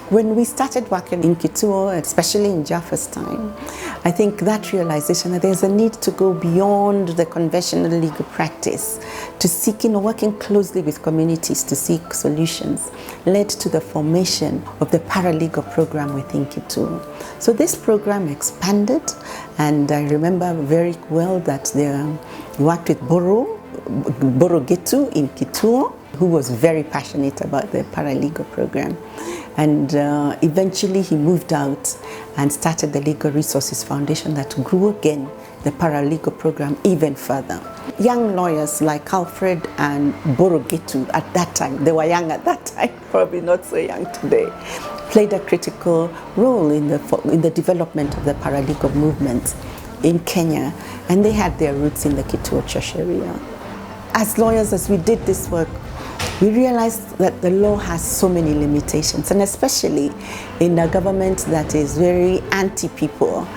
When we started working in Kituo, especially in Jaffa's time, I think that realization that there's a need to go beyond the conventional legal practice to seeking or working closely with communities to seek solutions led to the formation of the Paralegal program within Kituo. So this program expanded, and I remember very well that they worked with Boro Getu in Kituo, who was very passionate about the Paralegal program. And eventually he moved out and started the Legal Resources Foundation that grew again the Paralegal program even further. Young lawyers like Alfred and Borogetu at that time, they were young at that time, probably not so young today, played a critical role in the development of the Paralegal movement in Kenya, and they had their roots in the Kituo Sheria. As lawyers, as we did this work, we realized that the law has so many limitations, and especially in a government that is very anti-people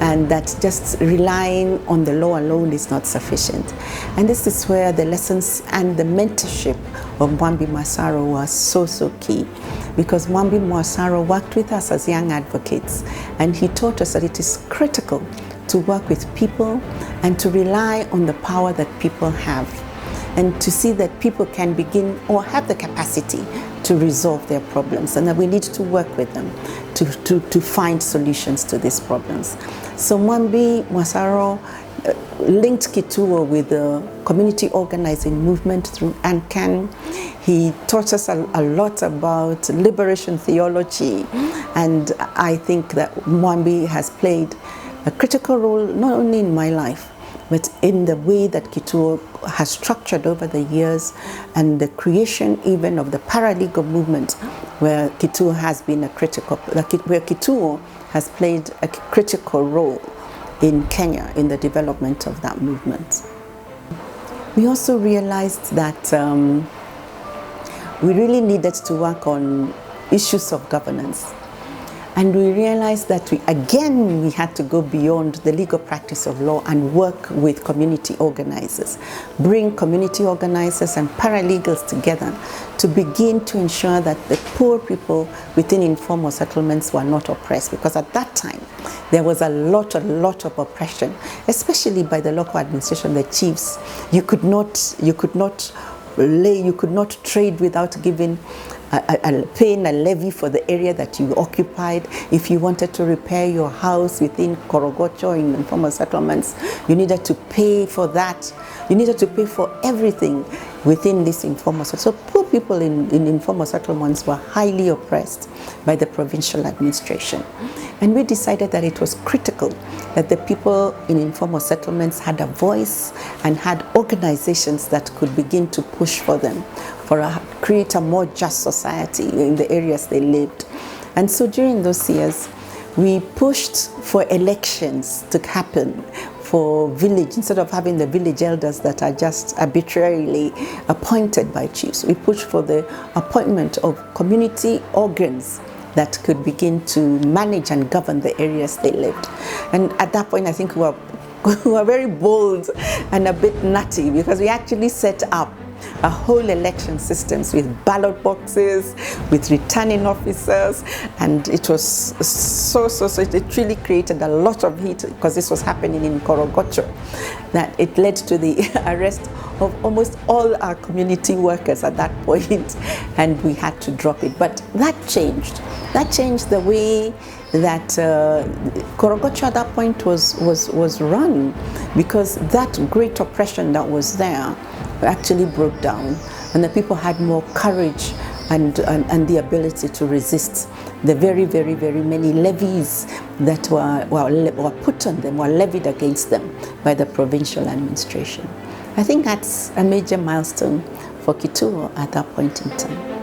and that just relying on the law alone is not sufficient. And this is where the lessons and the mentorship of Mwambi Mwasaro was so key, because Mwambi Mwasaro worked with us as young advocates, and he taught us that it is critical to work with people and to rely on the power that people have, and to see that people can begin or have the capacity to resolve their problems, and that we need to work with them to find solutions to these problems. So Mwambi Mwasaro linked Kituo with the community organizing movement through ANCAN. He taught us a lot about liberation theology, and I think that Mwambi has played a critical role not only in my life, but in the way that Kituo has structured over the years, and the creation even of the Paralegal movement, where Kituo has been where Kituo has played a critical role in Kenya in the development of that movement. We also realized that we really needed to work on issues of governance. And we realized that we had to go beyond the legal practice of law and work with community organizers, bring community organizers and paralegals together to begin to ensure that the poor people within informal settlements were not oppressed, because at that time there was a lot of oppression, especially by the local administration, the chiefs. You could not trade without giving paying a levy for the area that you occupied. If you wanted to repair your house within Korogocho in informal settlements, you needed to pay for that. You needed to pay for everything within this informal settlement. So poor people in informal settlements were highly oppressed by the provincial administration. And we decided that it was critical that the people in informal settlements had a voice and had organizations that could begin to push for them, create a more just society in the areas they lived. And so during those years, we pushed for elections to happen for village, instead of having the village elders that are just arbitrarily appointed by chiefs. We pushed for the appointment of community organs that could begin to manage and govern the areas they lived. And at that point, I think we were very bold and a bit nutty, because we actually set up a whole election systems with ballot boxes, with returning officers, and it was so it really created a lot of heat, because this was happening in Korogocho, that it led to the arrest of almost all our community workers at that point, and we had to drop it. But that changed the way that Korogocho at that point was run, because that great oppression that was there actually broke down, and the people had more courage and the ability to resist the very many levies that were put on them, were levied against them by the provincial administration. I think that's a major milestone for Kituo at that point in time.